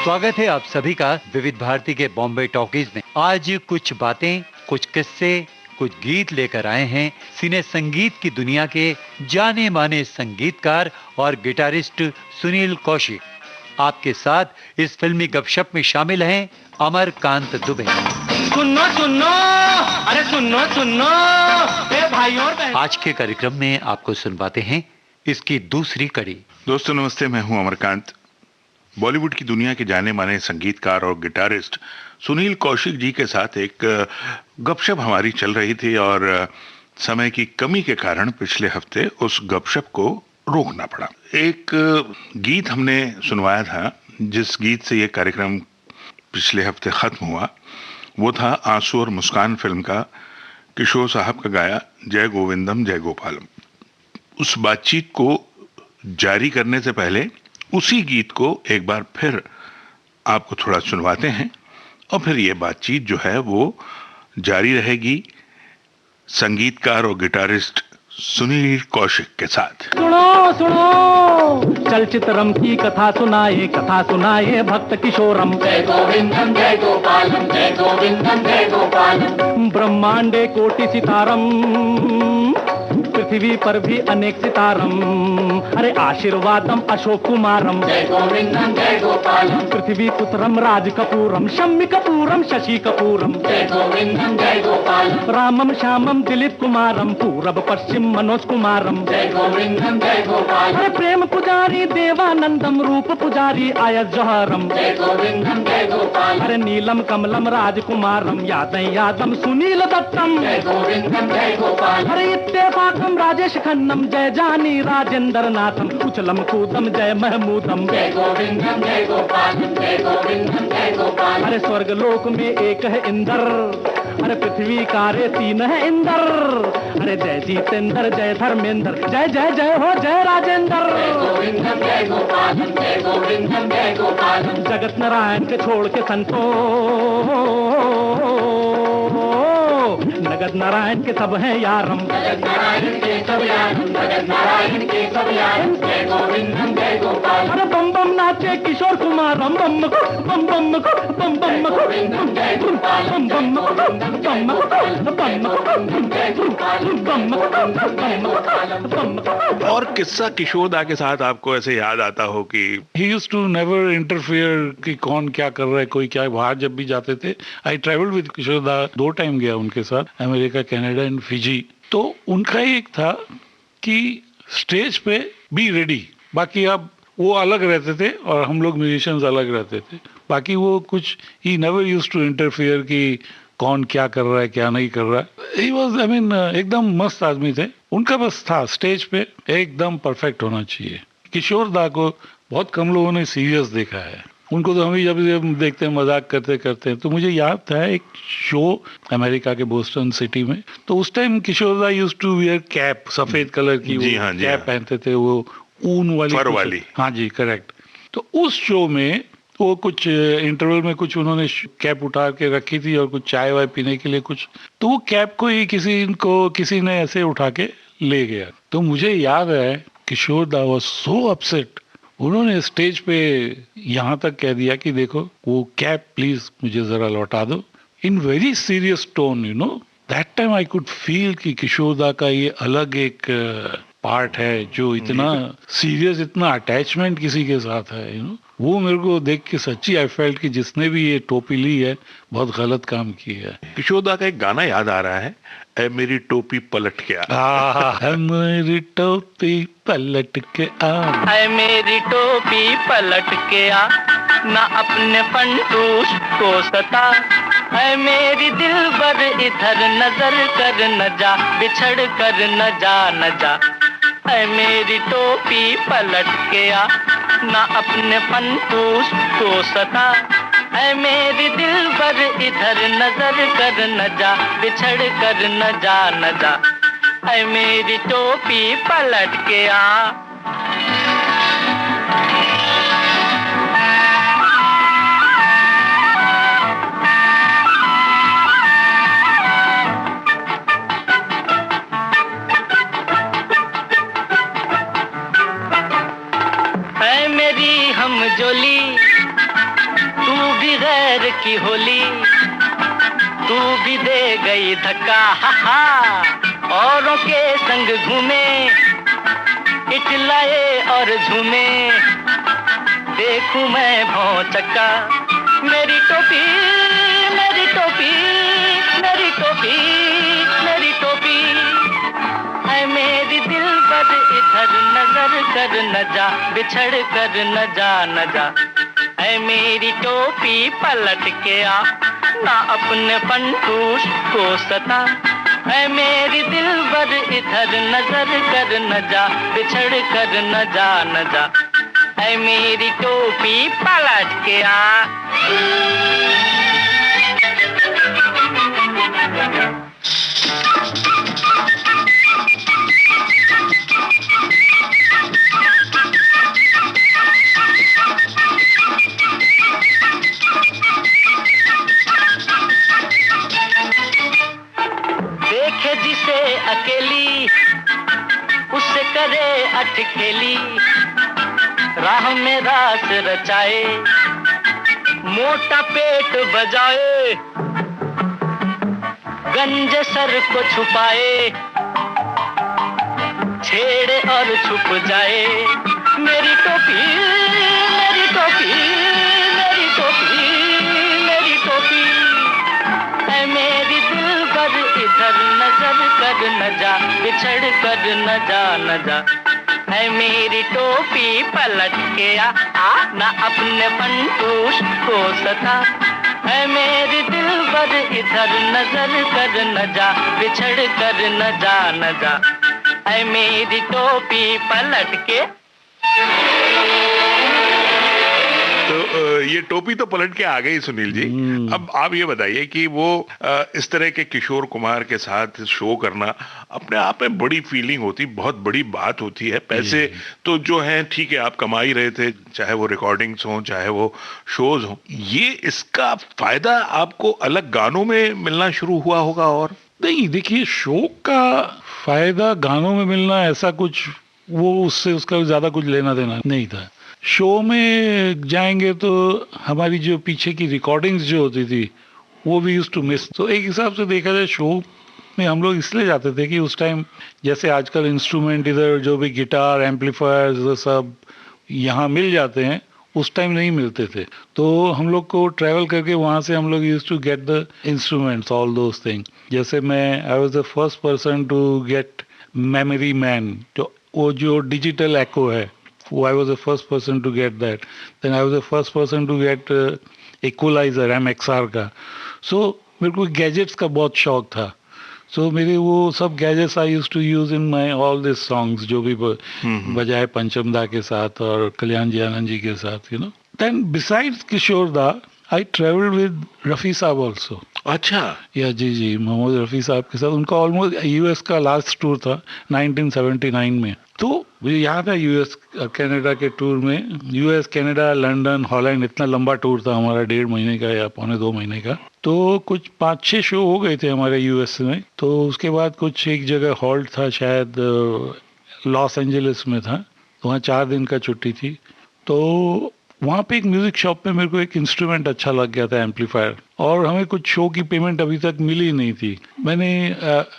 स्वागत है आप सभी का विविध भारती के बॉम्बे टॉकीज में। आज कुछ बातें, कुछ किस्से, कुछ गीत लेकर आए हैं सिने संगीत की दुनिया के जाने माने संगीतकार और गिटारिस्ट सुनील कौशिक। आपके साथ इस फिल्मी गपशप में शामिल हैं अमरकांत दुबे। सुनो सुनो, अरे सुनो सुनो, भाइयों और बहनों। आज के कार्यक्रम में आपको सुनवाते हैं इसकी दूसरी कड़ी। दोस्तों नमस्ते, मैं हूं अमरकांत। बॉलीवुड की दुनिया के जाने माने संगीतकार और गिटारिस्ट सुनील कौशिक जी के साथ एक गपशप हमारी चल रही थी और समय की कमी के कारण पिछले हफ्ते उस गपशप को रोकना पड़ा। एक गीत हमने सुनवाया था, जिस गीत से ये कार्यक्रम पिछले हफ्ते खत्म हुआ वो था आंसू और मुस्कान फिल्म का किशोर साहब का गाया जय गोविंदम जय गोपालम। उस बातचीत को जारी करने से पहले उसी गीत को एक बार फिर आपको थोड़ा सुनवाते हैं और फिर ये बातचीत जो है वो जारी रहेगी संगीतकार और गिटारिस्ट सुनील कौशिक के साथ। सुनो सुनो, चलचित्रम की कथा सुनाए भक्त किशोरम। जय गोविंदम जय गोपालम, जय गोविंदम जय गोपालम। ब्रह्मांडे कोटि सितारम, पृथ्वी पर भी अनेक सितारम। अरे आशीर्वादम अशोक कुमारम। जय गोविंदम जय गोपालम। पृथ्वी पुत्रम राज कपूरम, शम्मी कपूरम शशि कपूरम। जय गोविंदम जय गोपालम। रामम श्यामम दिलीप कुमारम, पूरब पश्चिम मनोज कुमारम। जय गोविंदम जय गोपालम। अरे प्रेम पुजारी देवानंदम, रूप पुजारी आयस जौहरम। जय गोविंदम जय गोपालम। अरे नीलम कमलम राजकुमारम, यादम सुनील दत्तम। जय गोविंदम जय गोपालम। अरे इत्तेफाकम राजेश खन्नम, जय जानी राजेंद्र नाथम। उछलम कूदम जय महमूदम। जय गोविंदम जय गोपालम, जय गोविंदम जय गोपालम। अरे स्वर्ग लोक में एक है इंद्र, अरे पृथ्वी का रे तीन है इंद्र। अरे जय जितेंद्र जय धर्मेंद्र, जय जय जय हो जय राजेंद्र। जय गोविंदम जय गोपालम, जय गोविंदम जय गोपालम। जगत नारायण के छोड़ के संतो, नगद नारायण के सब हैं यारम। जगत नारायण के सब यारम, जगत नारायण के सब यारम। जय गोविंदम जय गोपालम। अरे बम बम नाचे किशोर कुमारम, बम को बम बम को बम बम को जय गोपालम, बम बम को बम को बम को जय गोपालम, बम को बम को। और किस्सा किशोर दा के साथ आपको ऐसे याद आता हो कि he used to never interfere कि कौन क्या कर रहा है, कोई क्या। बाहर जब भी जाते थे, आई ट्रैवल्ड विद किशोर दा, 2 टाइम गया उनके साथ, अमेरिका, कनाडा एंड फिजी। तो उनका एक था कि स्टेज पे बी रेडी, बाकी अब वो अलग रहते थे और हम लोग म्यूजिशियंस अलग रहते थे। बाकी वो कुछ ही नेवर यूज्ड टू इंटरफियर कि कौन क्या कर रहा है क्या नहीं कर रहा है। ही वाज, आई मीन, एकदम मस्त आदमी थे। उनका बस था स्टेज पे एकदम परफेक्ट होना चाहिए। किशोर दा को बहुत कम लोगों ने सीरियस देखा है। उनको तो हम ही जब देखते हैं मजाक करते करते हैं। तो मुझे याद था एक शो अमेरिका के बोस्टन सिटी में, तो उस टाइम किशोर दा यूज्ड टू वियर कैप, सफेद कलर की जी वो हाँ, जी कैप हाँ। पहनते थे, वो ऊन वाली, फर वाली। हाँ जी, करेक्ट। तो उस शो में वो कुछ इंटरवल में कुछ उन्होंने कैप उठा के रखी थी और कुछ चाय वाय पीने के लिए कुछ, तो वो कैप को ही किसी ने ऐसे उठा के ले गया। तो मुझे याद है किशोर दा वाज सो अपसेट, उन्होंने स्टेज पे यहाँ तक कह दिया कि देखो वो कैप प्लीज मुझे जरा लौटा दो, in very serious tone, you know. That time I could feel कि किशोर दा का ये अलग एक पार्ट है जो इतना सीरियस, इतना अटैचमेंट किसी के साथ है, यू नो। वो मेरे को देख के सच्ची आई फेल्ट कि जिसने भी ये टोपी ली है बहुत गलत काम किया है। किशोर दा का एक गाना याद आ रहा है, ऐ मेरी टोपी पलट के आ। है मेरी टोपी पलट के आ, है मेरी टोपी पलट के आ, ना अपने फंटूस को सता। है मेरी दिलबर इधर नजर कर न जा, बिछड़ कर न जा। है मेरी टोपी पलट के आ, ना अपने फंटूस को सता। है मेरी दिलबर इधर नजर कर न जा, बिछड़ कर न जा। है मेरी टोपी पलट के आ। है मेरी हम जोली तू भी गैर की होली, तू भी दे गई धक्का, हा हा। औरों के संग घूमे, इटलाए और झूमे, देखूं मैं भौचक्का। मेरी टोपी, मेरी टोपी, मेरी टोपी, मेरी टोपी, ऐ मेरी दिलबर इधर नजर कर न जा, बिछड़ कर न जा, न जा। ऐ मेरी टोपी पलट के आ, ना अपने पंटूश को सता। ऐ मेरी दिलबर इधर नजर कर न जा, बिछड़ कर न जा, न जा। ऐ मेरी टोपी पलट के आ। देखे जिसे अकेली, उससे करे अटखेली, राह में रास रचाए, मोटा पेट बजाए, गंजे सर को छुपाए, छेड़े और छुप जाए। मेरी टोपी, मेरी टोपी, मेरी टोपी, मेरी टोपी, ऐ मेरी दिलबर इधर नजर कर न जा, बिछड़ कर न जा, न जा। ऐ मेरी टोपी पलट के आ, ना अपने पंटूश को सता। ऐ मेरी दिलबर इधर नजर कर न जा, बिछड़ कर न जा, न जा। ऐ मेरी टोपी पलट के। तो ये टोपी तो पलट के आ गई सुनील जी। अब आप ये बताइए कि वो इस तरह के किशोर कुमार के साथ शो करना अपने आप में बड़ी फीलिंग होती, बहुत बड़ी बात होती है। पैसे तो जो हैं ठीक है आप कमा ही रहे थे, चाहे वो रिकॉर्डिंग्स हों चाहे वो शोज हों, ये इसका फायदा आपको अलग गानों में मिलना शुरू हुआ होगा? और नहीं, देखिए, शो का फायदा गानों में मिलना ऐसा कुछ, वो उससे उसका ज्यादा कुछ लेना देना नहीं था। शो में जाएंगे तो हमारी जो पीछे की रिकॉर्डिंग्स जो होती थी वो भी यूज्ड टू मिस। तो एक हिसाब से देखा जाए शो में हम लोग इसलिए जाते थे कि उस टाइम जैसे आजकल इंस्ट्रूमेंट इधर जो भी गिटार एम्पलीफायर्स सब यहाँ मिल जाते हैं, उस टाइम नहीं मिलते थे। तो हम लोग को ट्रैवल करके वहाँ से हम लोग used to get the instruments, all those thing. जैसे I was the first person to get memory man, जो डिजिटल एको है, I was the first person to get that. Then I was the first person to get equalizer MXR का। So मेरे को gadgets का बहुत शौक था। So मेरे वो सब gadgets I used to use in my all these songs, जो भी बजाए पंचम दा के साथ और कल्याण जी आनंद जी के साथ, you know. Then besides किशोर दा, I traveled with रफ़ी साहब also। अच्छा, या जी मोहम्मद रफ़ी साहब के साथ। उनका ऑलमोस्ट यूएस का लास्ट टूर था 1979 में। तो मुझे याद है यूएस कनाडा के टूर में, यूएस कनाडा लंदन हॉलैंड, इतना लंबा टूर था हमारा, 1.5 महीने का या 1.25 महीने का। तो कुछ 5-6 शो हो गए थे हमारे यूएस में। तो उसके बाद कुछ एक जगह हॉल्ट था, शायद लॉस एंजलिस में था, तो वहाँ 4 दिन का छुट्टी थी। तो वहाँ पे एक म्यूजिक शॉप में मेरे को एक इंस्ट्रूमेंट अच्छा लग गया था, एम्पलीफायर, और हमें कुछ शो की पेमेंट अभी तक मिली नहीं थी। मैंने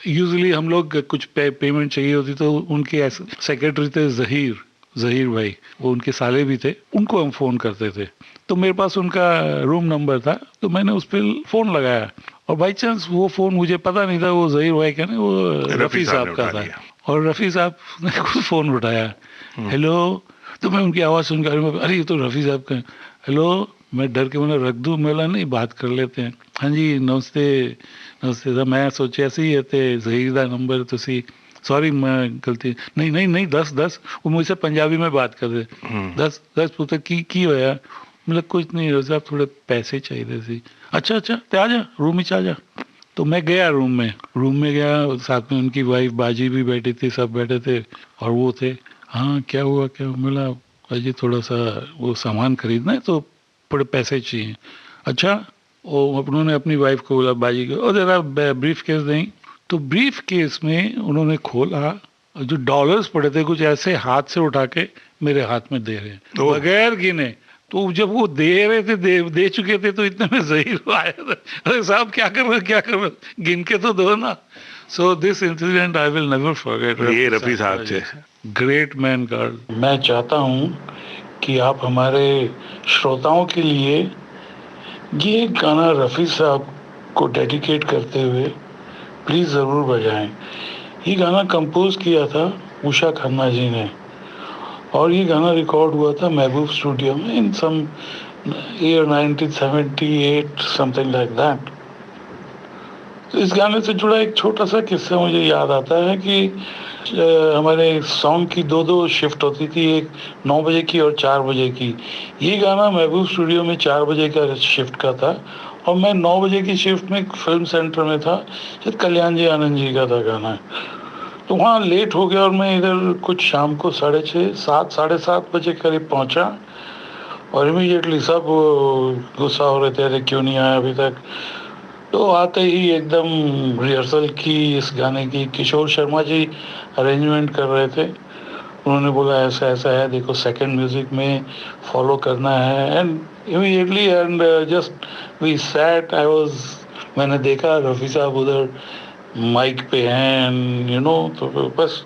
यूजुअली हम लोग कुछ पेमेंट चाहिए होती तो उनके सेक्रेटरी थे जहीर भाई, वो उनके साले भी थे, उनको हम फ़ोन करते थे। तो मेरे पास उनका रूम नंबर था, तो मैंने उस पर फ़ोन लगाया और बाई चांस वो फ़ोन मुझे पता नहीं था वो जहीर भाई का नहीं, वो रफ़ी साहब का था। और रफ़ी साहब ने खुद फ़ोन उठाया, हेलो। तो मैं उनकी आवाज़ सुनकर, अरे ये तो रफ़ी साहब का। हेलो, मैं डर के मैंने रख दूँ, मेला नहीं बात कर लेते हैं। हाँ जी, नमस्ते नमस्ते सर, मैं सोचे ऐसे ही थे जहीर दा नंबर तुसी, सॉरी मैं गलती, नहीं 10 वो मुझसे पंजाबी में बात कर रहे। 10 पुत्र की होया, मतलब कुछ नहीं हो साहब, थोड़े पैसे चाहिए थे। अच्छा ते आ जा, रूम में आ जा। तो मैं गया रूम में गया, साथ में उनकी वाइफ बाजी भी बैठी थी, सब बैठे थे और वो थे। हाँ क्या हुआ मिला, अजी थोड़ा सा वो सामान खरीदना है तो थोड़े पैसे चाहिए। अच्छा, वो उन्होंने अपनी वाइफ को बोला, बाजी को, और जरा ब्रीफ केस दें। तो ब्रीफ केस में उन्होंने खोला, जो डॉलर्स पड़े थे कुछ ऐसे हाथ से उठा के मेरे हाथ में दे रहे हैं, बगैर गिने तो जब वो दे रहे थे, दे चुके थे, तो इतने में ज़हीर आया था, अरे साहब क्या कर रहे हो, क्या कर रहे हो, गिन के तो दो ना. So this incident I will never forget. ये रफी साहब थे. Great man card. मैं चाहता हूँ कि आप हमारे श्रोताओं के लिए ये गाना रफ़ी साहब को डेडिकेट करते हुए प्लीज़ ज़रूर बजाएं. ये गाना कंपोज किया था उषा खन्ना जी ने, और ये गाना रिकॉर्ड हुआ था महबूब स्टूडियो में इन some year 1978, something like that. तो इस गाने से जुड़ा एक छोटा सा किस्सा मुझे याद आता है कि हमारे सॉन्ग की दो शिफ्ट होती थी, एक 9 बजे की और 4 बजे की. ये गाना महबूब स्टूडियो में 4 बजे का शिफ्ट का था, और मैं 9 बजे की शिफ्ट में फिल्म सेंटर में था, शायद कल्याण जी आनंद जी का था गाना. तो वहाँ लेट हो गया और मैं इधर कुछ शाम को 6:30, 7 बजे करीब पहुँचा, और इमीडिएटली सब गुस्सा हो रहे थे, अरे क्यों नहीं आया अभी तक. तो आते ही एकदम रिहर्सल की इस गाने की. किशोर शर्मा जी अरेंजमेंट कर रहे थे. उन्होंने बोला ऐसा ऐसा है, देखो सेकंड म्यूजिक में फॉलो करना है. And immediately and just we sat. मैंने देखा रफ़ी साहब उधर माइक पे हैं, एंड यू नो, तो बस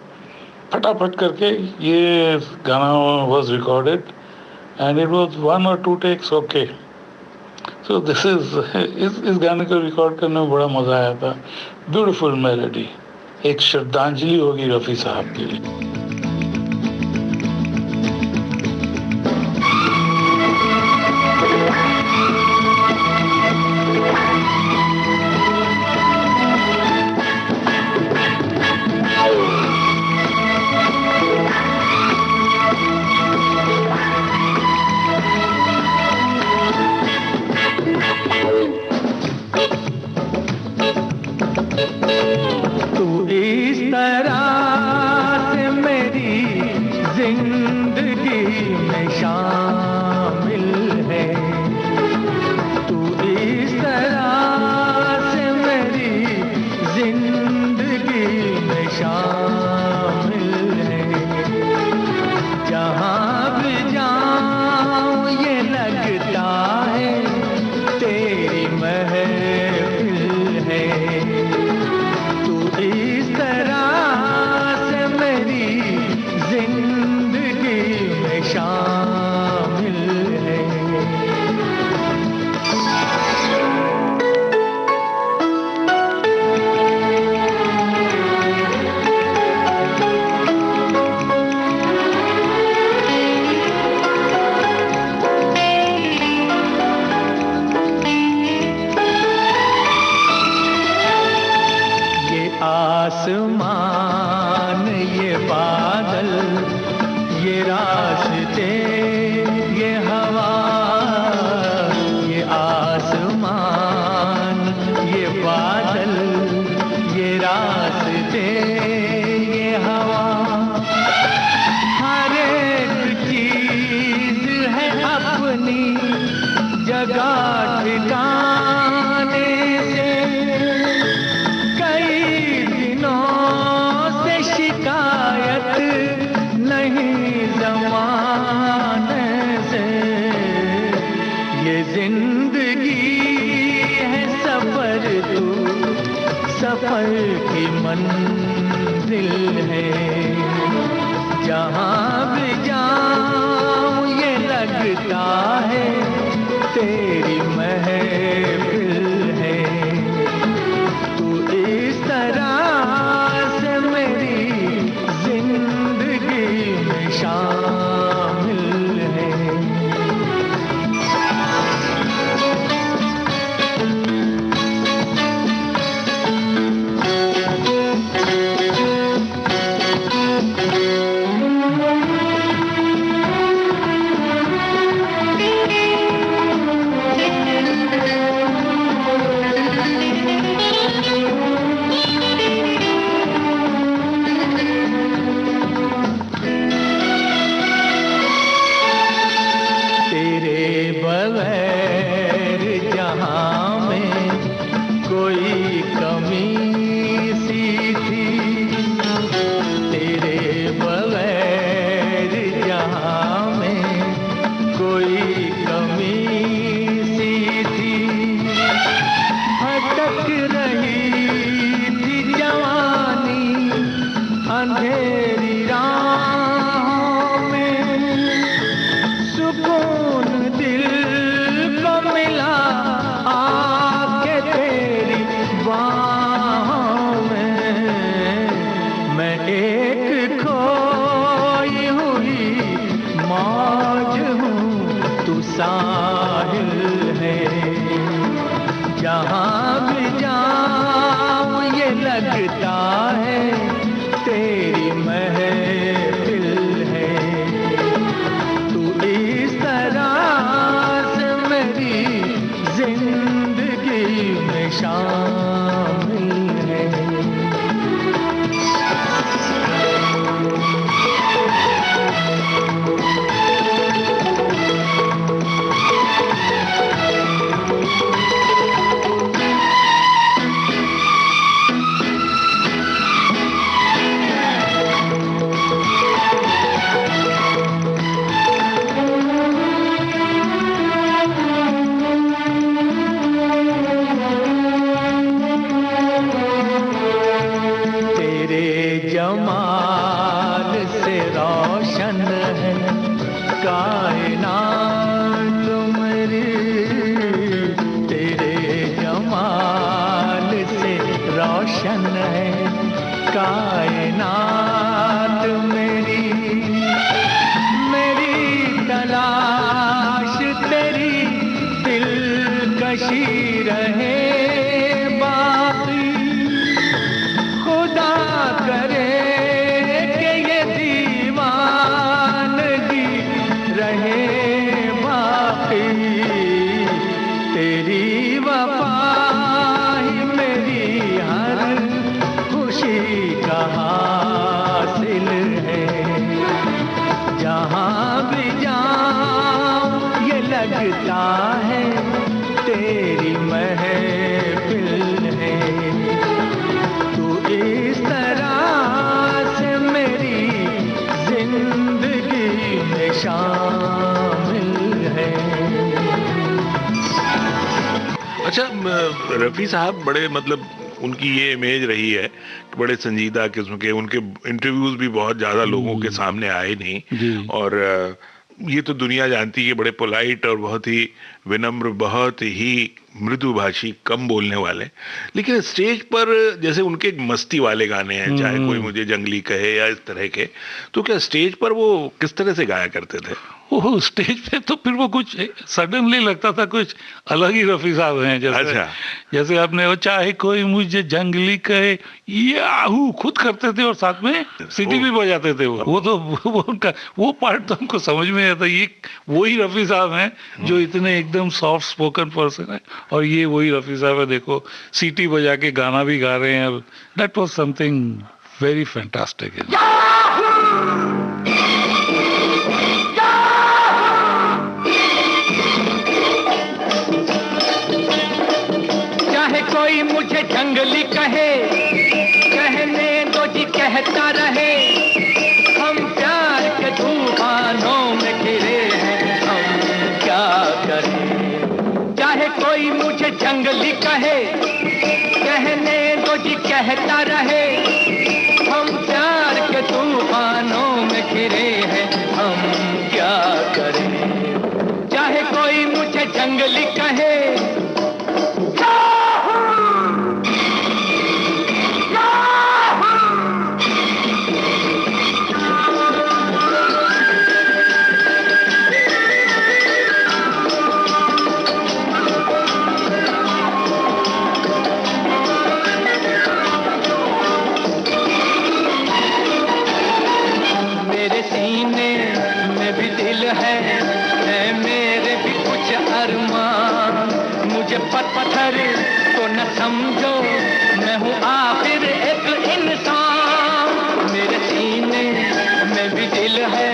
फटाफट करके ये गाना was recorded, and it was 1 or 2 takes. Okay, so this इस गाने को रिकॉर्ड करने में बड़ा मजा आया था. ब्यूटीफुल मेलोडी, एक श्रद्धांजलि होगी रफ़ी साहब के लिए. आसमान ये बादल ये रास्ते ये हवा, ये आसमान ये बादल ये रास्ते ये हवा, हर एक चीज है अपनी जगह ठिकाने से। कई दिनों से शिकायत नहीं ज़माने से, ये जिंदगी है सफर, तू सफर की मंजिल है। जहाँ भी जाऊँ ये लगता है तेरी महफिल है। तू इस तरह से मेरी जिंदगी में शामिल है। बगैर जहां में कोई कमी सी थी, तेरे बगैर जहां में कोई सुकून दिल को मिला आके तेरी बाहों में। मैं एक खोई हुई मौज हूँ, तू साहिल है। जहाँ भी जाऊँ ये लगता है तेरी महफिल है। तू इस तरह से मेरी जिंदगी में शामिल है। जमाल से रोशन है कायनात मेरी। तेरे जमाल से रोशन है कायनात मेरी। मेरी तलाश तेरी दिलकशी रहे बाकी। खुदा करे तेरी वफा ही मेरी हर खुशी का हासिल है। जहाँ भी जाऊँ ये लगता है तेरी महफिल है। तू इस तरह से मेरी जिंदगी में शामिल है। अच्छा, रफ़ी साहब बड़े मतलब उनकी ये इमेज रही है कि बड़े संजीदा किस्म के, उनके इंटरव्यूज भी बहुत ज्यादा लोगों के सामने आए नहीं। और ये तो दुनिया जानती है, बड़े पोलाइट और बहुत ही विनम्र, बहुत ही मृदुभाषी, कम बोलने वाले। लेकिन स्टेज पर जैसे उनके मस्ती वाले गाने हैं, चाहे कोई मुझे जंगली कहे या इस तरह के, तो क्या स्टेज पर वो किस तरह से गाया करते थे? वो स्टेज पे तो फिर वो कुछ सडनली लगता था कुछ अलग ही रफ़ी साहब हैं। जैसे अच्छा। जैसे आपने वो चाहे कोई मुझे जंगली कहे ये आहू खुद करते थे और साथ में सीटी भी बजाते थे। वो तो वो उनका वो पार्ट तो हमको समझ में आता। ये वही रफ़ी साहब हैं जो इतने एकदम सॉफ्ट स्पोकन पर्सन है, और ये वही रफ़ी साहब है, देखो सीटी बजा के गाना भी गा रहे हैं। That was something very fantastic. कोई मुझे जंगली कहे, कहने दो जी कहता रहे। हम प्यार के तूफानों में घिरे हैं, हम क्या करें। चाहे कोई मुझे जंगली कहे, कहने दो जी कहता रहे। हम प्यार के तूफानों में घिरे हैं, हम क्या करें। चाहे कोई मुझे जंगली कहे, पत्थर को न समझो, मैं हूँ आखिर एक इंसान। मेरे सीने में भी दिल है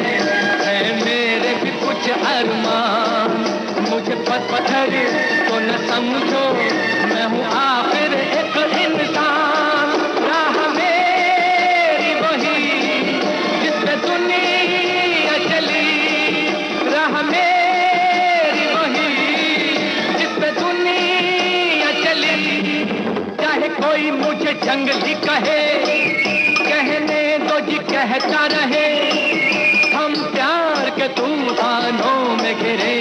मेरे भी कुछ अरमान। मुझे पत्थर को न समझो, मैं हूँ आखिर एक इंसान। राह मेरी वही जिस पे दुनिया चली, राह मेरी वही जिस पे दुनिया चली। चाहे कोई मुझे जंगली कहे, कहने दो जी कहता रहे। हम प्यार के तूफानों में घिरे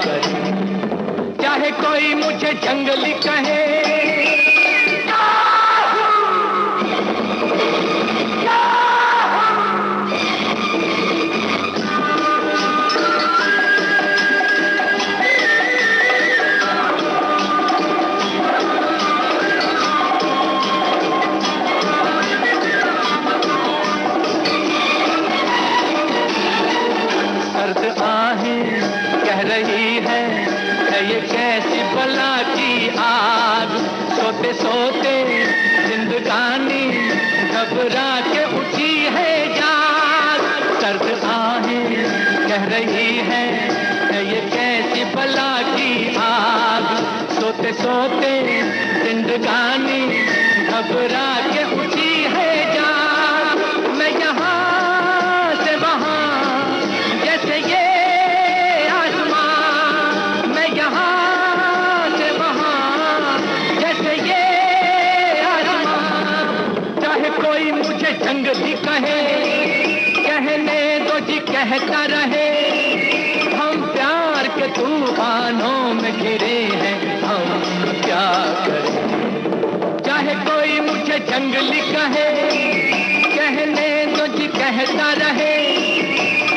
करे। चाहे कोई मुझे जंगली कहे, ये कैसी बला की आग, सोते सोते जिंदगानी घबरा के उठी है जाग। सर्द आहें कह रही है ये कैसी बला की आग, सोते सोते जिंदगानी घबरा के उठी है जाग। मैं यहाँ से वहाँ जैसे ये जंगली कहे, कहने दो जी कहता रहे। हम प्यार के तूफानों में घिरे हैं, हम क्या करें। चाहे कोई मुझे जंगली कहे, कहने दो जी कहता रहे।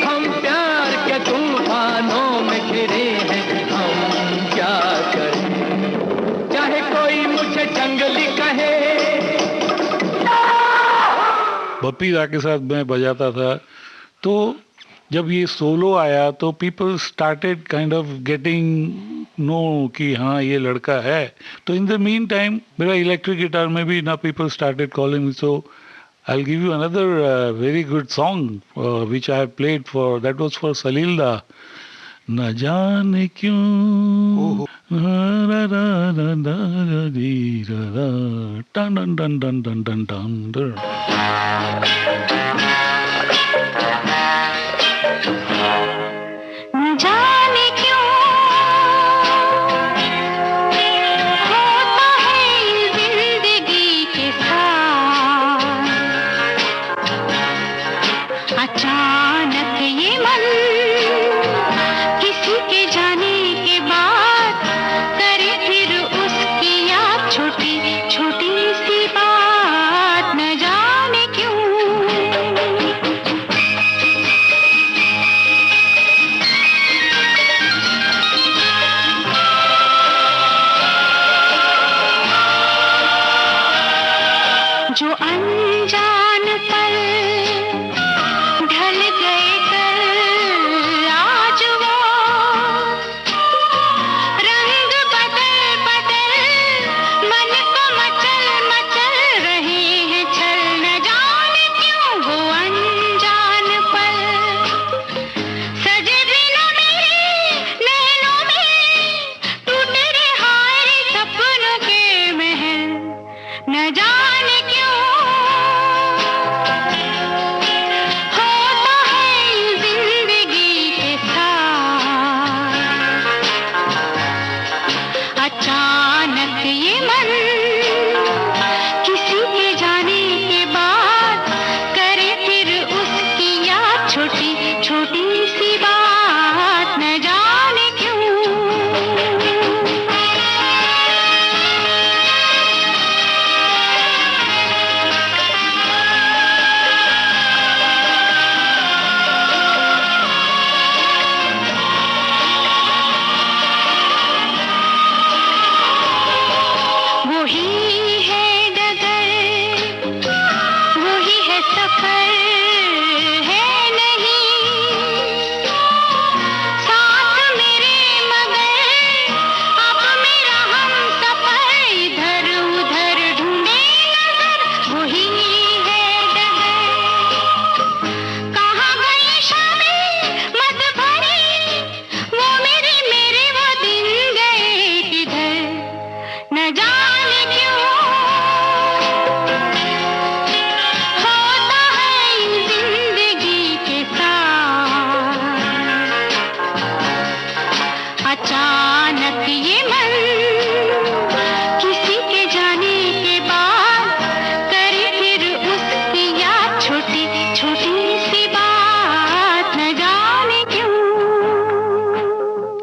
हम प्यार के तूफानों में घिरे हैं, हम क्या करें। चाहे कोई मुझे जंगली कहे। बप्पी दा के साथ मैं बजाता था, तो जब ये सोलो आया तो people started kind of getting know कि हाँ ये लड़का है। तो इन द मीन टाइम मेरा इलेक्ट्रिक गिटार में भी ना people started calling me. So I will give you another very good song which I have played for, that was for Salil da. न जाने क्यों टन टन टन टन टन टन टन। न जाने क्यों होता है जिंदगी के साथ, अचानक ये मन किसी के जाने के बाद करे फिर उसकी याद, छोटी छोटी सी बात। न जाने क्यों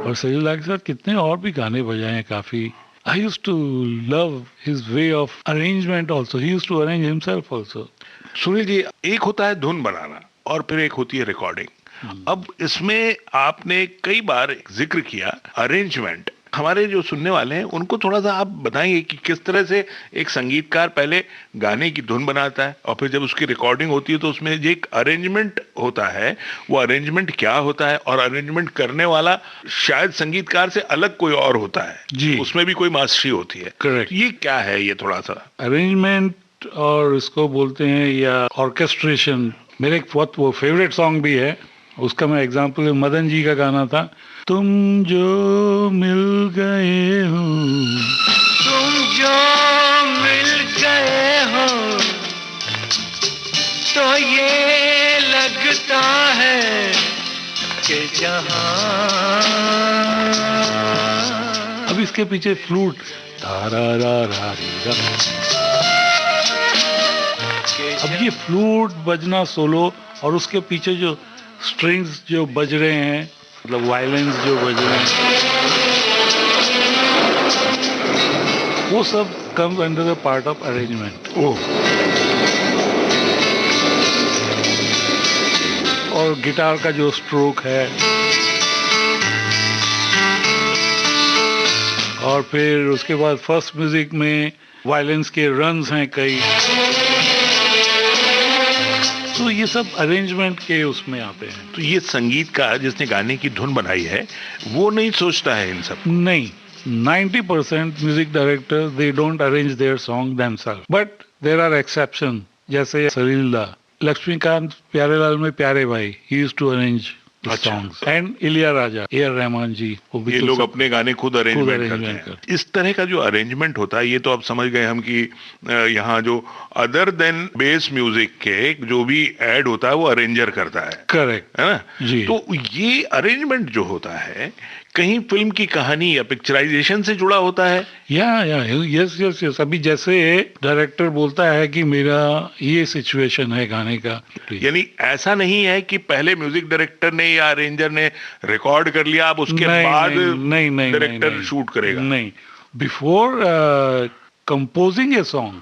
और सलील के साथ कितने और भी गाने बजाए हैं काफी. I used to love his way of arrangement also. He used to arrange himself also. Sunil ji, एक होता है धुन बनाना और फिर एक होती है रिकॉर्डिंग. अब इसमें आपने कई बार जिक्र किया अरेंजमेंट. हमारे जो सुनने वाले हैं उनको थोड़ा सा आप बताएंगे कि किस तरह से एक संगीतकार पहले गाने की धुन बनाता है और फिर जब उसकी रिकॉर्डिंग होती है तो उसमें जो एक अरेंजमेंट होता है, वो अरेंजमेंट क्या होता है, और अरेंजमेंट करने वाला शायद संगीतकार से अलग कोई और होता है जी, उसमें भी कोई मास्टरी होती है. करेक्ट. ये क्या है, ये थोड़ा सा अरेंजमेंट और इसको बोलते हैं या ऑर्केस्ट्रेशन. मेरे एक बहुत वो फेवरेट सॉन्ग भी है, उसका मैं एग्जांपल, मदन जी का गाना था, तुम जो मिल गए हो, तुम जो मिल गए हो तो ये लगता है कि जहां. अब इसके पीछे फ्लूट, धारा रा रा री रा. अब ये फ्लूट बजना सोलो और उसके पीछे जो स्ट्रिंग्स जो बज रहे हैं, मतलब वायलेंस जो बज रहे हैं, वो सब comes under the part of arrangement. और गिटार का जो स्ट्रोक है, और फिर उसके बाद फर्स्ट म्यूजिक में वायलेंस के रन्स हैं कई, तो ये सब अरेंजमेंट के उसमें आते हैं. तो ये संगीतकार जिसने गाने की धुन बनाई है वो नहीं सोचता है इन सब? नहीं, 90% music director they don't arrange their song themselves, but there are exception. जैसे सलील दा, लक्ष्मीकांत प्यारेलाल में प्यारे भाई, he used to arrange songs, and Ilaiyaraaja, AR. Rahman जी, वो भी ये तो लोग सब अपने गाने खुद अरेंजमेंट करते arrangement हैं. इस तरह का जो अरेंजमेंट होता है, ये तो आप समझ गए हम कि यहाँ जो अदर देन बेस म्यूजिक के जो भी ऐड होता है वो अरेंजर करता है, करेक्ट है ना जी. तो ये अरेंजमेंट जो होता है कहीं फिल्म की कहानी या पिक्चराइजेशन से जुड़ा होता है? Yes yes yes. अभी जैसे डायरेक्टर बोलता है कि मेरा ये सिचुएशन है गाने का, यानी ऐसा नहीं है कि पहले म्यूजिक डायरेक्टर ने या अरेंजर ने रिकॉर्ड कर लिया, अब उसके बाद डायरेक्टर शूट करेगा. नहीं, बिफोर कंपोजिंग ए सॉन्ग,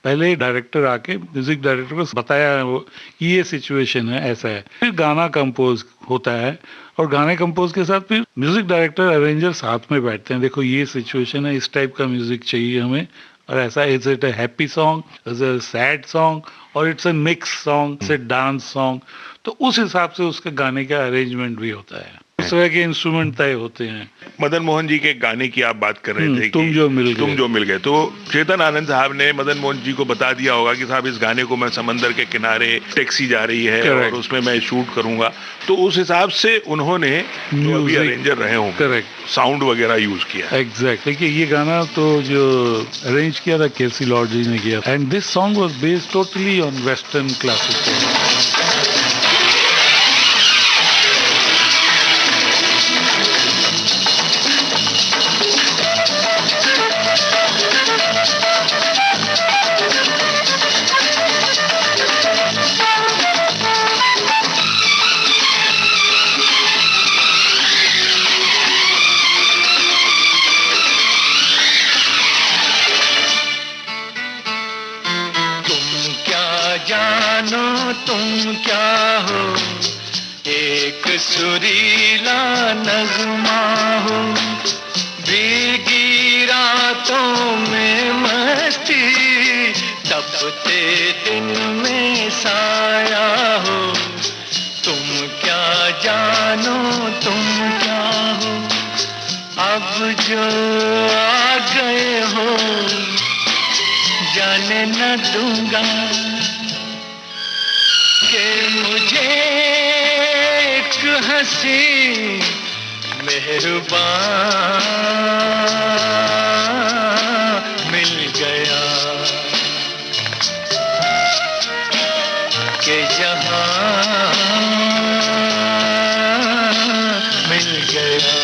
पहले डायरेक्टर आके म्यूजिक डायरेक्टर को बताया वो कि ये सिचुएशन है, ऐसा है, फिर गाना कंपोज होता है, और गाने कंपोज के साथ फिर म्यूजिक डायरेक्टर अरेंजर साथ में बैठते हैं, देखो ये सिचुएशन है, इस टाइप का म्यूजिक चाहिए हमें, और ऐसा, is it a happy song, is a sad song, और it's a mix song, it's a dance song. तो उस हिसाब से उसके गाने का अरेंजमेंट भी होता है, उस तरह के इंस्ट्रूमेंट तय होते हैं. मदन मोहन जी के गाने की आप बात कर रहे थे कि तुम जो मिल गए, तो चेतन आनंद साहब ने मदन मोहन जी को बता दिया होगा कि साहब इस गाने को मैं समंदर के किनारे, टैक्सी जा रही है और उसमें मैं शूट करूंगा, तो उस हिसाब से उन्होंने जो अभी अरेंजर रहे हों, करेक्ट, साउंड वगैरह यूज किया. एग्जैक्ट. देखिए ये गाना तो जो अरेंज किया था केसी लॉर्ड जी ने किया, and this song was based totally on western classical. तुम क्या हो, एक सुरीला नगमा हो, भीगी रातों में मस्ती, तपते दिन में साया हो. तुम क्या जानो, तुम क्या हो, अब जो आ गए हो, जाने न दूंगा कि मुझे एक हंसी मेहरबान मिल गया, कि जहां मिल गया.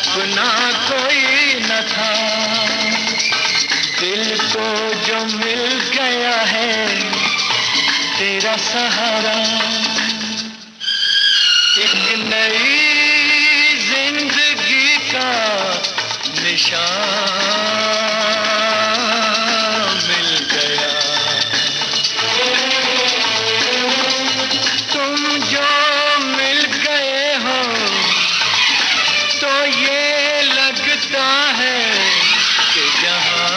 अपना कोई न था। दिल को जो मिल गया है तेरा सहारा, एक नई जिंदगी का निशान मिल गया। तुम जो मिल गए हो तो ये लगता है कि जहां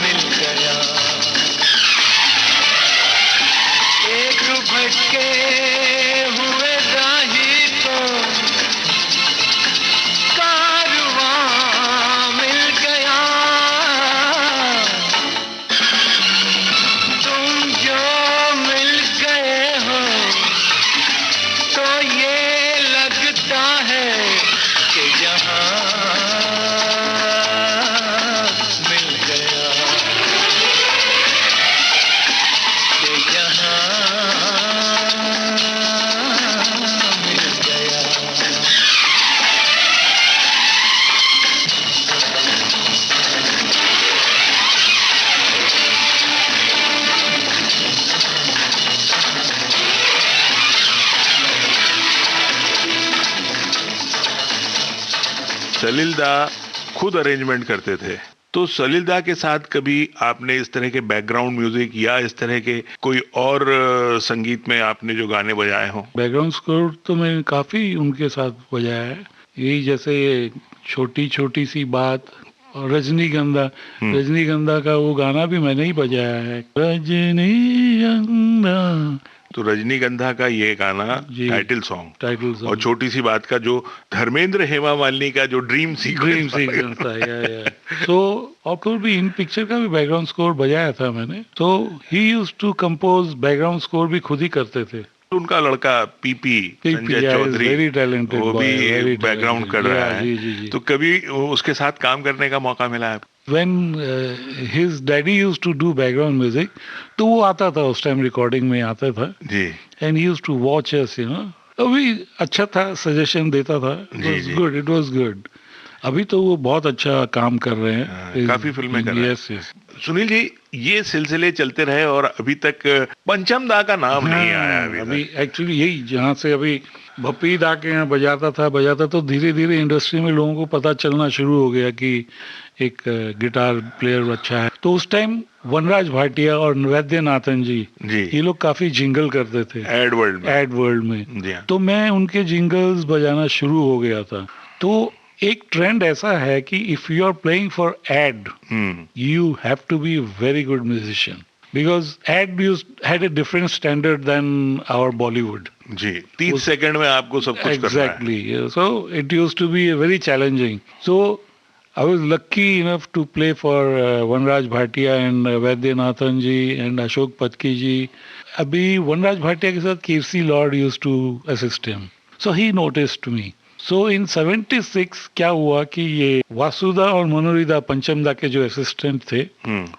मिल गया। एक भटके हुए राही को कारवां मिल गया। तुम जो मिल गए हो तो ये लगता है कि जहां मिल गया, कि जहां मिल गया। सलील दा खुद अरेंजमेंट करते थे, तो सलील दा के साथ कभी आपने इस तरह के बैकग्राउंड म्यूजिक या इस तरह के कोई और संगीत में आपने जो गाने बजाए हों? बैकग्राउंड स्कोर तो मैंने काफी उनके साथ बजाया है। यही जैसे छोटी छोटी सी बात और रजनीगंधा। रजनीगंधा का वो गाना भी मैंने ही बजाया है। रजनीगंधा, तो रजनीगंधा का ये गाना जी। Title song, title song. और छोटी सी बात का जो धर्मेंद्र हेमा मालिनी का जो ड्रीम ड्रीम सीक्वेंस था, या। तो और फिर भी इन पिक्चर का भी बैकग्राउंड स्कोर बजाया था मैंने। तो he used to compose, background score भी खुद ही करते थे। उनका लड़का P P Sanjay Chaudhary, very talented, वो भी बैकग्राउंड कर रहा है। जी, जी, जी। तो कभी उसके साथ काम करने का मौका मिला है? When his daddy used to do background music, तो वो आता था उस टाइम, रिकॉर्डिंग में आता था। जी And he used to watch us, अभी अच्छा था, सजेशन देता था। It was good. अभी तो वो बहुत अच्छा काम कर रहे हैं, काफी फिल्में कर रहे हैं। Yes. सुनील जी, ये सिलसिले चलते रहे और अभी तक पंचम दा का नाम नहीं आया अभी एक्चुअली यही, जहाँ से अभी भप्पी दा के यहाँ बजाता तो धीरे धीरे इंडस्ट्री में लोगों को पता चलना शुरू हो गया कि एक गिटार प्लेयर अच्छा है। तो उस टाइम वनराज भाटिया और वैद्यनाथन जी, ये लोग काफी जिंगल करते थे एड वर्ल्ड में। जी हाँ। तो मैं उनके जिंगल्स बजाना शुरू हो गया था। तो एक ट्रेंड ऐसा है कि if you are playing for ad, you have to be very good musician, because ad had a different standard than our Bollywood. जी, 30 सेकंड में आपको सब कुछ करना है। Exactly. So it used to be very challenging. So I was lucky enough to play for Vanraj Bhatia and Vaidyanathan ji and Ashok Patki ji. अभी वनराज भाटिया के साथ केसी Lord used to assist him. So he noticed me. So in 76 क्या हुआ कि ये वासुदा और मनोरिदा पंचमदा के जो असिस्टेंट थे,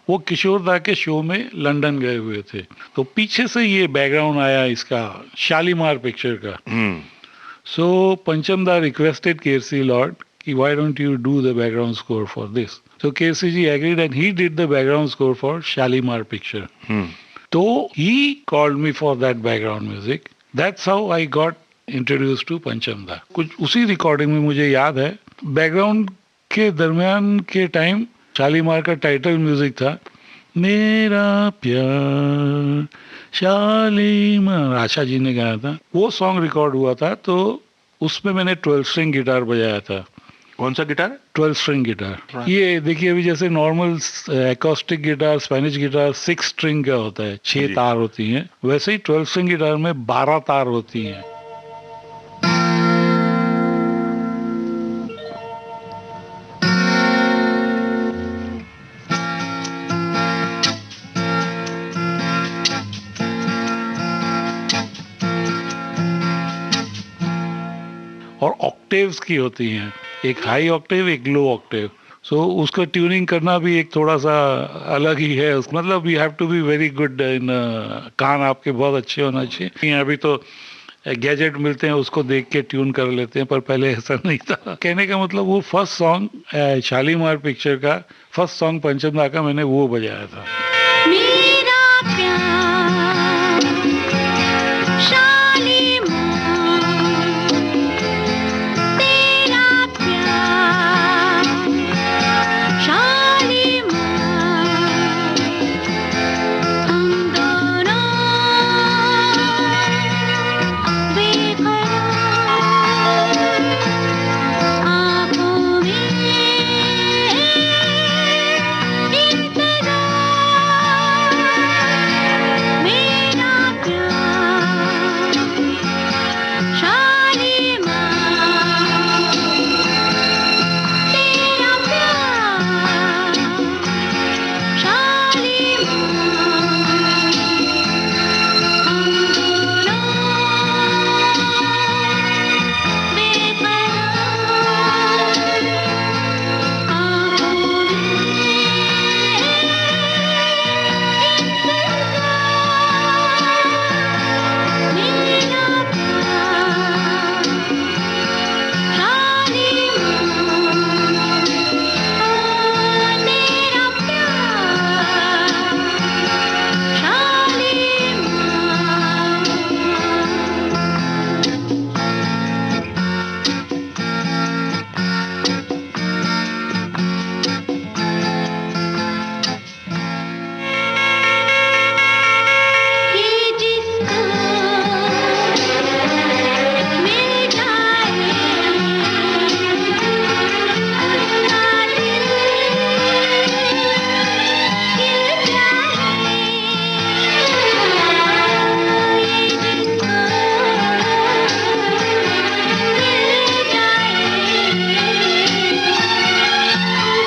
वो किशोर दा के शो में लंदन गए हुए थे। तो पीछे से ये बैकग्राउंड आया इसका शालीमार पिक्चर का। So पंचमदा requested KC Lord कि why don't you do the background score for this? So KC ji agreed and he did the background score for Shalimar picture. So he called me for that background music. That's how I got introduced to पंचमदा। कुछ उसी recording में मुझे याद है, background के दरमियान के time Shalimar का टाइटल म्यूजिक था, मेरा प्यार शालीमार, आशा जी ने गाया था। वो सॉन्ग रिकॉर्ड हुआ था, तो उसमें मैंने 12 स्ट्रिंग गिटार बजाया था। कौन सा गिटार? 12 string guitar. ये देखिए, अभी जैसे normal acoustic guitar, Spanish guitar 6 string का होता है, 6 तार होती हैं, वैसे ही 12 स्ट्रिंग गिटार में 12 तार होती हैं। और ऑक्टेव्स की होती हैं, एक हाई ऑक्टेव, एक लो ऑक्टेव। सो उसका ट्यूनिंग करना भी एक थोड़ा सा अलग ही है। मतलब you have to be very good in, कान आपके बहुत अच्छे होना चाहिए। अभी तो गैजेट मिलते हैं उसको देख के ट्यून कर लेते हैं, पर पहले ऐसा नहीं था। कहने का मतलब वो फर्स्ट सॉन्ग शालीमार पिक्चर का फर्स्ट सॉन्ग पंचम दा का मैंने वो बजाया था। मेरा प्यार शालीमार, तेरा प्यार शालीमार, हम दोनों बेकरार, आँखों में इंतजार, मेरा प्यार शालीमार, तेरा प्यार शालीमार, हम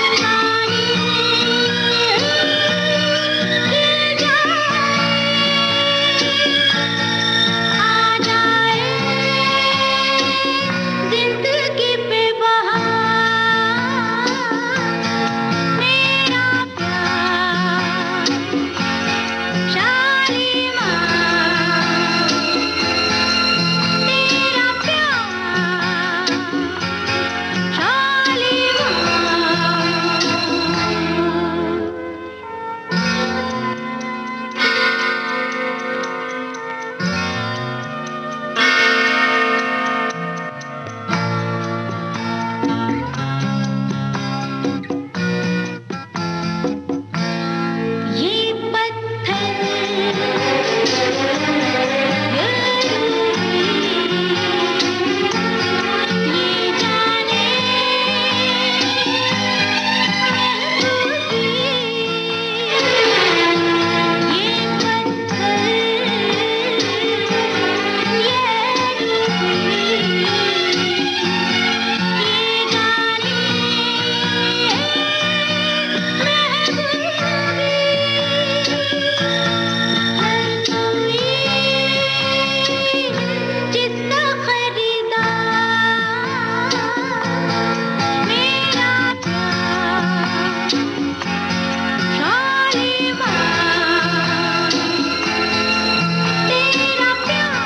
दोनों बेकरार, आँखों में जिंदगी पे बहार, मेरा प्यार शालीमार, तेरा प्यार ये पत्थर, ये जाने ये पत्थर, जिसका खरीदार, मेरा प्यार शालीमार, तेरा प्यार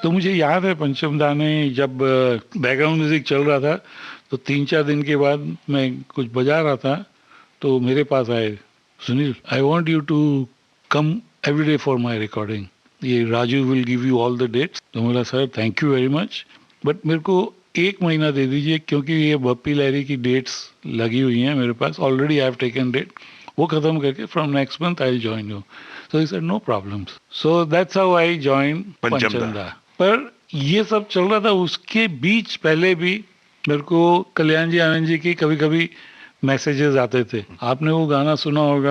तो मुझे याद है पंचम दा ने जब बैकग्राउंड म्यूजिक चल रहा था तो 3-4 दिन के बाद मैं कुछ बजा रहा था तो मेरे पास आए, Sunil I want you to come every day for my recording, ये Raju will give you all the dates. तो बोला sir thank you very much, but मेरे को 1 महीना दे दीजिए, क्योंकि ये बप्पी लहरी की डेट्स लगी हुई हैं मेरे पास, already I have taken date, वो खत्म करके from next month I will join you. So he said no problems. So that's how I join Pancham da. पर ये सब चल रहा था, उसके बीच पहले भी मेरे को कल्याण जी आनंद जी की कभी कभी मैसेजेस आते थे। आपने वो गाना सुना होगा,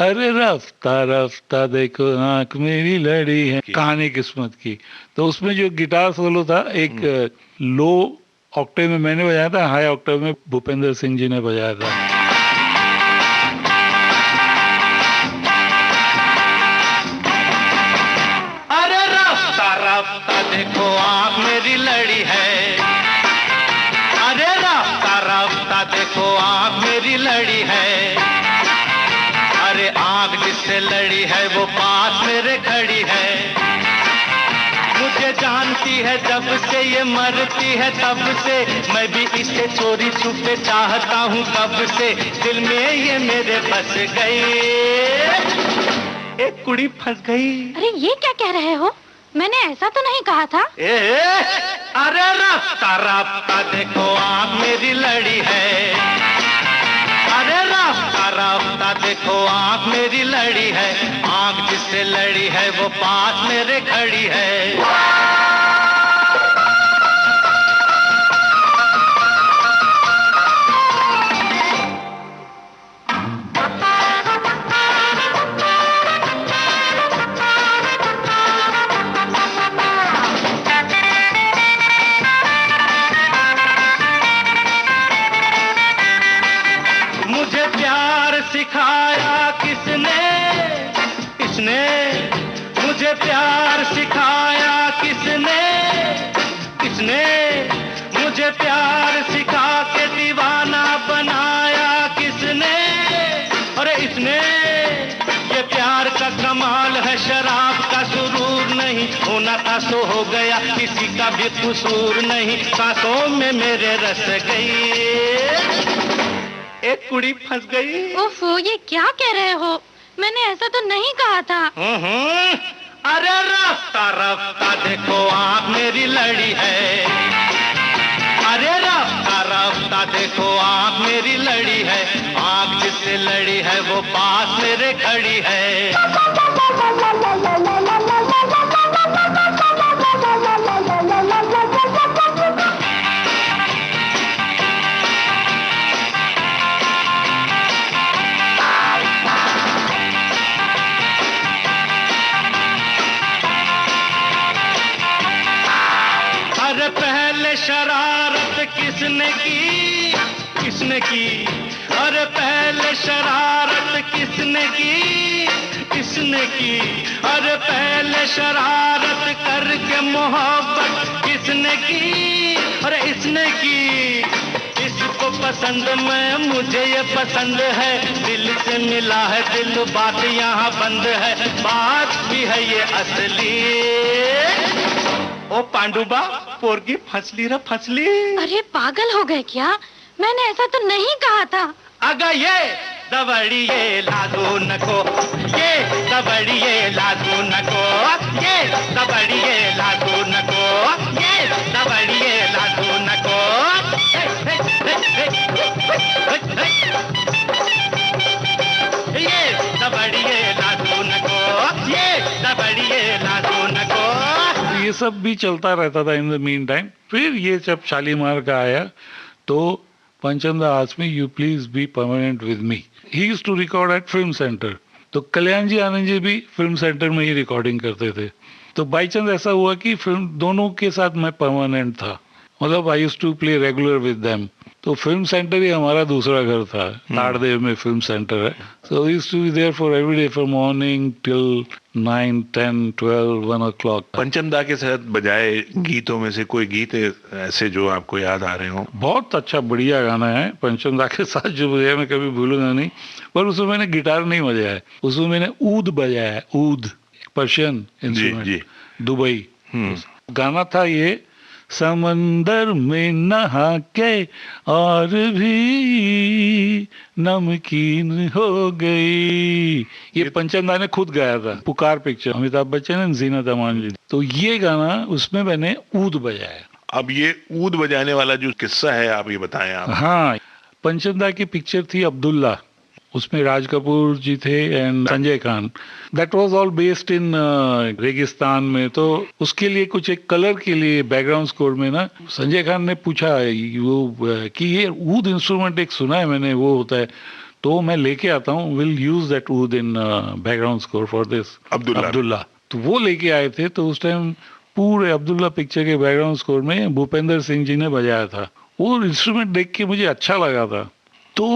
अरे रफ्ता रफ्ता देखो आंख मेरी लड़ी है, कहानी किस्मत की। तो उसमें जो गिटार सोलो था, एक लो ऑक्टेव में मैंने बजाया था, हाई ऑक्टेव में भूपेंद्र सिंह जी ने बजाया था। अरे रफ्ता रफ्ता देखो आंख मेरी लड़ी है, अरे रफ्ता रफ्ता देखो आंख मेरी लड़ी है, अरे आंख जिससे लड़ी है वो पास मेरे खड़ी है, मुझे जानती है जब से ये मरती है तब से, मैं भी इसे चोरी छुपे चाहता हूँ कब से, दिल में ये मेरे बस गई, एक कुड़ी फंस गई। अरे ये क्या कह रहे हो, मैंने ऐसा तो नहीं कहा था। अरे रफ्ता रफ्ता देखो आंख मेरी लड़ी है, अरे रफ्ता रफ्ता देखो आंख मेरी लड़ी है, आंख जिससे लड़ी है वो पास मेरे खड़ी है। मुझे प्यार सिखाया किसने, किसने मुझे प्यार सिखाया किसने, किसने मुझे प्यार सिखा के दीवाना बनाया किसने, अरे इसने, ये प्यार का कमाल है शराब का सुरूर नहीं, होना था सो हो गया किसी का भी कसूर नहीं, सांसों में मेरे रस गई, एक कुड़ी फंस गई। ओफो, ये क्या कह रहे हो, मैंने ऐसा तो नहीं कहा था। अरे रफ्ता रफ्ता देखो आंख मेरी लड़ी है, अरे रफ्ता रफ्ता देखो आंख मेरी लड़ी है, आंख जिससे लड़ी है वो पास मेरे खड़ी है। अरे पहले शरारत किसने की, किसने की, अरे पहले शरारत किसने की, किसने की, अरे पहले शरारत करके मोहब्बत किसने की, अरे इसने की, इसको पसंद मैं, मुझे ये पसंद है, दिल से मिला है दिल, बात यहाँ बंद है, बात भी है ये असली। ओ पांडुबा, पोरगी फसली रे फसली। अरे पागल हो गए क्या, मैंने ऐसा तो नहीं कहा था। अगर ये दबड़िए लादू नको, ये दबड़िए लादू नको, ये दबड़िए लादू नको, ये दबड़िए लादू नको, ये दबड़िए लादू नको, ये दबड़िए लादू नको। ये सब भी चलता रहता था इन द मीन टाइम। फिर ये जब शालीमार का आया तो Pancham da asked me, you please be permanent with me. He used to record at film centre, तो कल्याण जी आनंद जी भी फिल्म सेंटर में ही रिकॉर्डिंग करते थे। तो बाई चांस ऐसा हुआ कि फिल्म दोनों के साथ मैं परमानेंट था, मतलब I used to play regular with them. तो फिल्म सेंटर ही हमारा दूसरा घर था, ताड़देव में फिल्म सेंटर है। So we used to be there for every day from morning till 9, 10, 12, 1 o'clock। पंचमदा के साथ बजाए गीतों में से कोई गीत ऐसे जो आपको याद आ रहे हो? बहुत अच्छा बढ़िया गाना है पंचमदा के साथ जो बजाया, मैं कभी भूलूंगा नहीं। पर उसमें मैंने गिटार नहीं बजाया है, उसमें मैंने ऊद बजाया है, ऊद, पर्शियन इंस्ट्रूमेंट, दुबई। गाना था ये, समंदर में नहा के और भी नमकीन हो गई, ये पंचमदा ने खुद गाया था, पुकार पिक्चर, अमिताभ बच्चन एंड जीनत अमान जी। तो ये गाना उसमें मैंने ऊद बजाया। अब ये ऊद बजाने वाला जो किस्सा है, आप ये बताएं आप। हाँ, पंचमदा की पिक्चर थी अब्दुल्ला, उसमें राज कपूर जी थे and Sanjay Khan. That was all based in रेगिस्तान में। तो उसके लिए कुछ एक कलर के लिए बैकग्राउंड स्कोर में ना संजय खान ने पूछा कि ये ऊद इंस्ट्रूमेंट एक सुना है मैंने, वो होता है, तो मैं लेके आता हूँ, will use that oud in background score for this Abdullah. तो वो लेके आए थे। तो उस टाइम पूरे अब्दुल्ला पिक्चर के बैकग्राउंड स्कोर में भूपेंद्र सिंह जी ने बजाया था। वो इंस्ट्रूमेंट देख के मुझे अच्छा लगा था, तो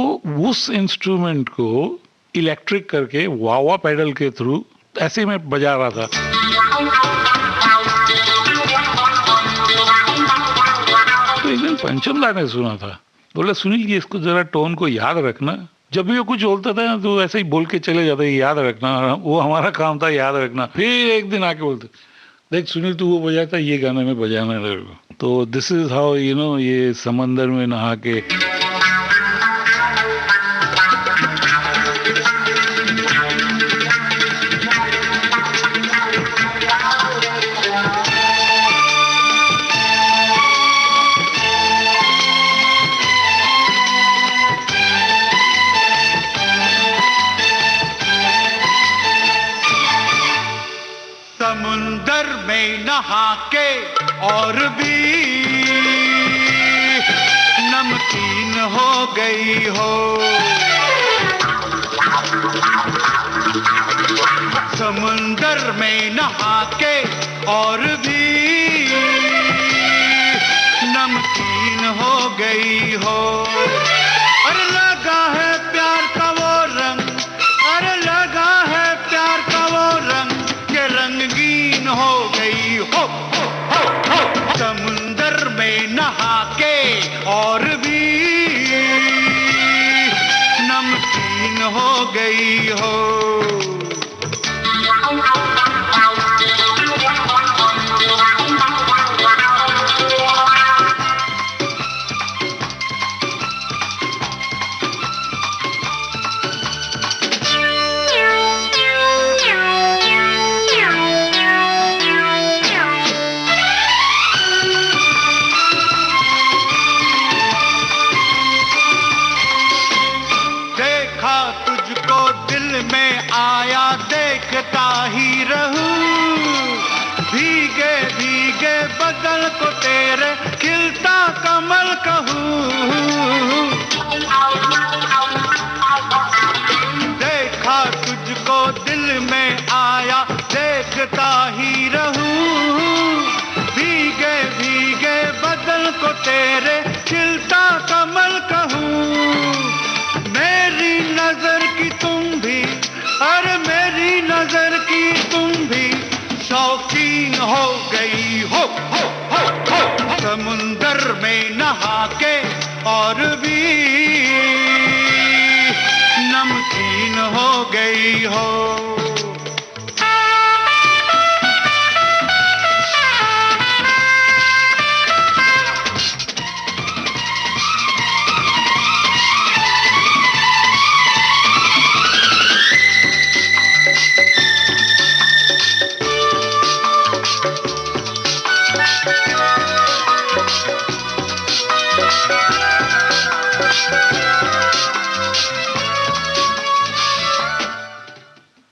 उस इंस्ट्रूमेंट को इलेक्ट्रिक करके वावा पैडल के थ्रू ऐसे में बजा रहा था। तो एक दिन पंचमदा ने सुना था, बोला सुनील जी इसको जरा टोन को याद रखना। जब भी वो कुछ बोलता था तो ऐसे ही बोल के चले जाता, याद रखना। वो हमारा काम था याद रखना। फिर एक दिन आके बोलते, देख सुनील तू वो बजाता ये गाना में बजाना रहेगा। तो दिस इज हाउ ये समंदर में नहा के। समुंदर में नहा के और भी नमकीन हो गई हो, समुंदर में नहा के और भी नमकीन हो गई हो। अरे लगा है प्यार का वो रंग, अरे लगा है प्यार का वो रंग के रंगीन हो गई हो। समुंदर में नहा के और भी नमकीन हो गई हो। देखता ही रहूं, भीगे भीगे बदन को तेरे खिलता कमल कहूं। देखा तुझको दिल में आया देखता ही रहूं, भीगे भीगे बदन को तेरे खिलता कमल कहूं। मेरी नजर की तुम भी, अरे मेरी नजर की तुम भी शौकीन हो गई हो। समुंदर में नहा के और भी नमकीन हो गई हो।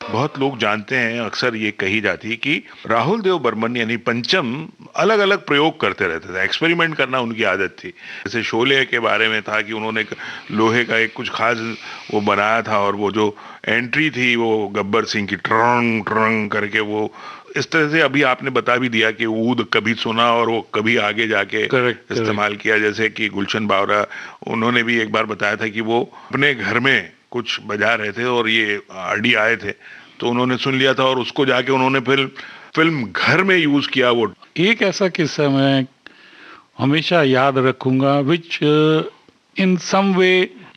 बहुत लोग जानते हैं, अक्सर ये कही जाती है कि राहुल देव बर्मन यानी पंचम अलग अलग प्रयोग करते रहते थे, एक्सपेरिमेंट करना उनकी आदत थी। जैसे शोले के बारे में था कि उन्होंने लोहे का एक कुछ खास वो बनाया था और वो जो एंट्री थी वो गब्बर सिंह की ट्रंग ट्रंग करके, वो इस तरह से अभी आपने बता भी दिया कि ऊद कभी सुना और वो कभी आगे जाके इस्तेमाल किया। जैसे कि गुलशन बावरा उन्होंने भी एक बार बताया था कि वो अपने घर में कुछ बजा रहे थे और ये आरडी आए थे तो उन्होंने सुन लिया था और उसको जाके उन्होंने फिल्म घर में यूज किया। वो एक ऐसा किस्सा मैं हमेशा याद रखूंगा विच इन सम वे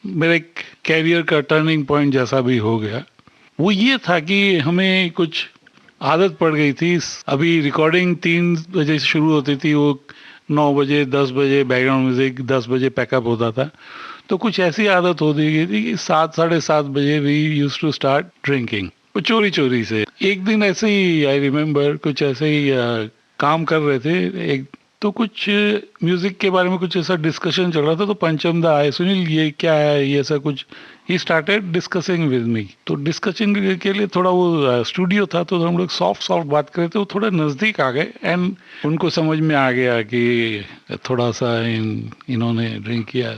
मेरे कैरियर का टर्निंग पॉइंट जैसा भी हो गया। वो ये था कि हमें कुछ आदत पड़ गई थी। अभी रिकॉर्डिंग 3 बजे से शुरू होती थी, वो 9 बजे 10 बजे बैकग्राउंड म्यूजिक 10 बजे पैकअप होता था। तो कुछ ऐसी आदत हो गई थी कि 7 साढ़े 7 बजे we used to start drinking, वो चोरी चोरी से। एक दिन ऐसे ही आई रिमेम्बर कुछ ऐसे ही काम कर रहे थे, एक तो कुछ म्यूजिक के बारे में कुछ ऐसा डिस्कशन चल रहा था, तो पंचम दा आए, सुनील ये क्या है, ये ऐसा कुछ, he started discussing with me. तो डिस्कशन के लिए थोड़ा वो स्टूडियो था, तो हम लोग सॉफ्ट बात कर रहे थे, वो थोड़ा नज़दीक आ गए एंड उनको समझ में आ गया कि थोड़ा सा इन्होंने ड्रिंक किया,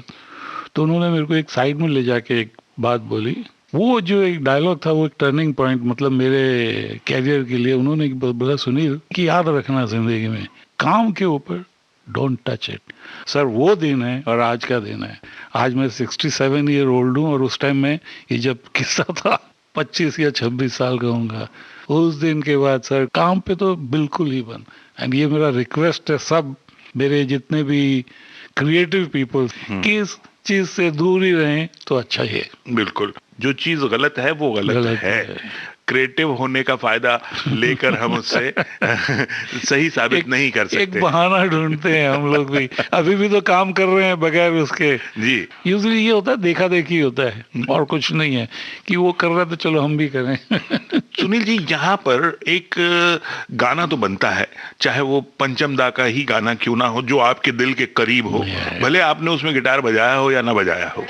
तो उन्होंने मेरे को एक साइड में ले जाके एक बात बोली। वो जो एक डायलॉग था वो एक टर्निंग पॉइंट, मतलब मेरे कैरियर के लिए। उन्होंने बोला, सुनील कि याद रखना जिंदगी में काम के ऊपर डोंट टच इट। सर वो दिन है और आज का दिन है। आज मैं 67 ईयर ओल्ड हूँ और उस टाइम में ये जब किस्सा था 25 या 26 साल का होऊंगा। उस दिन के बाद सर काम पे तो बिल्कुल ही बंद। एंड ये मेरा रिक्वेस्ट है सब मेरे जितने भी क्रिएटिव पीपल कि इस चीज से दूर ही रहें तो अच्छा ही है। बिल्कुल, जो चीज गलत है वो गलत है। क्रिएटिव होने का फायदा लेकर हम उससे सही साबित नहीं कर सकते। एक बहाना ढूंढते हैं हम लोग भी, अभी भी तो काम कर रहे हैं बगैर उसके। जी, यूजुअली ये होता है, देखा देखी होता है और कुछ नहीं है कि वो कर रहा है तो चलो हम भी करें। सुनील जी, यहाँ पर एक गाना तो बनता है, चाहे वो पंचम दा का ही गाना क्यों ना हो, जो आपके दिल के करीब हो, भले आपने उसमें गिटार बजाया हो या ना बजाया हो।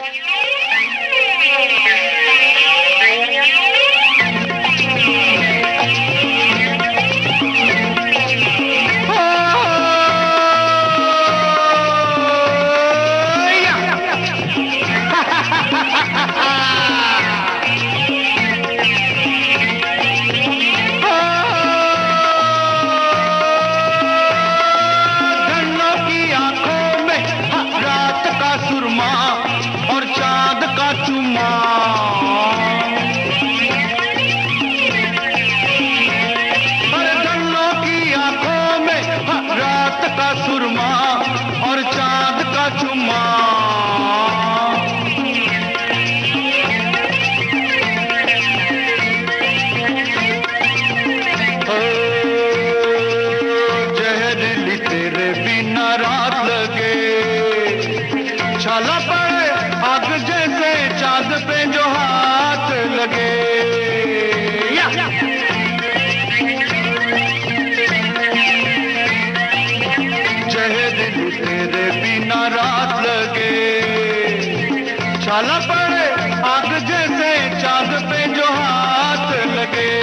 छाला पड़े आग जैसे चांद पे जो हाथ लगे।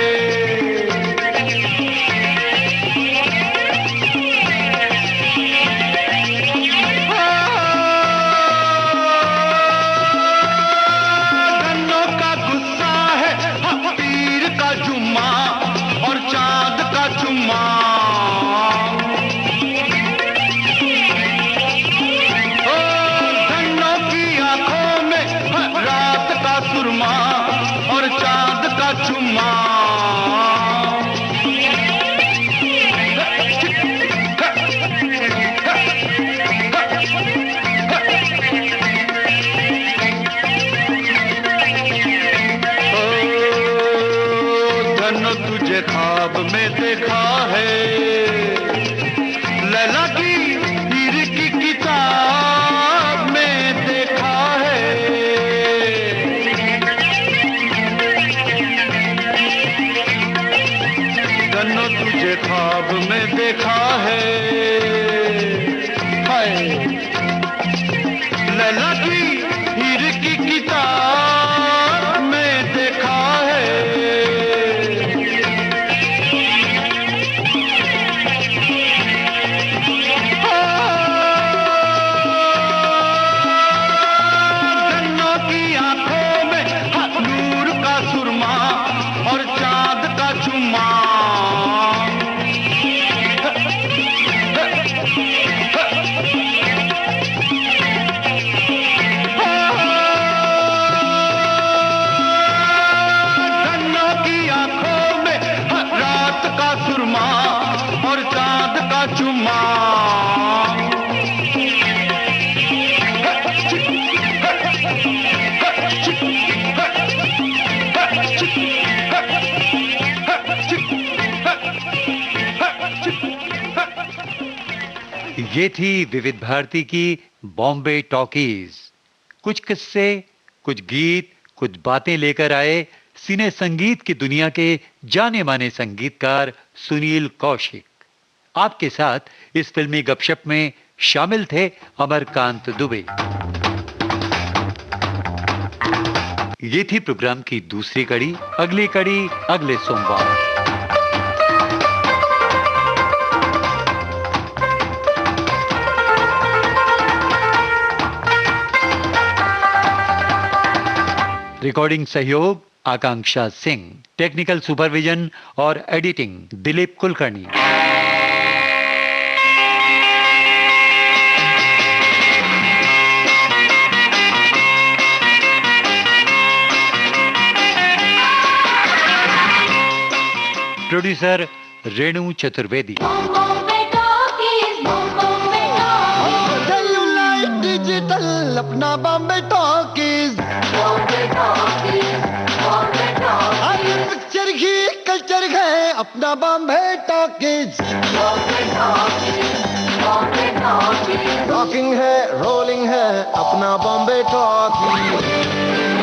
धन्नों का गुस्सा है पीर का जुम्मा और चांद का चुम्मा। और चांद का चुम्मा। धन्नो तुझे ख्वाब में देखा है, लैला की हीर की किताब में देखा है। तुझे ख्वाब में देखा है, हाय लैला की हीर की किताब में देखा है। धन्नों की आंखों में नूर का सुरमा और चांद का चुम्मा। और चांद का चुम्मा। ये थी विविध भारती की बॉम्बे टॉकीज। कुछ किस्से, कुछ गीत, कुछ बातें लेकर आए सिने संगीत की दुनिया के जाने माने संगीतकार सुनील कौशिक। आपके साथ इस फिल्मी गपशप में शामिल थे अमरकांत दुबे। ये थी प्रोग्राम की दूसरी कड़ी। अगली कड़ी अगले सोमवार। रिकॉर्डिंग सहयोग आकांक्षा सिंह, टेक्निकल सुपरविजन और editing Dilip Kulkarni. Producer Renu Chaturvedi. Digital अपना बॉम्बे टॉकीज, पिक्चर ही कल्चर है अपना बॉम्बे टॉकीज। रॉकिंग है रोलिंग है अपना बॉम्बे टॉकीज।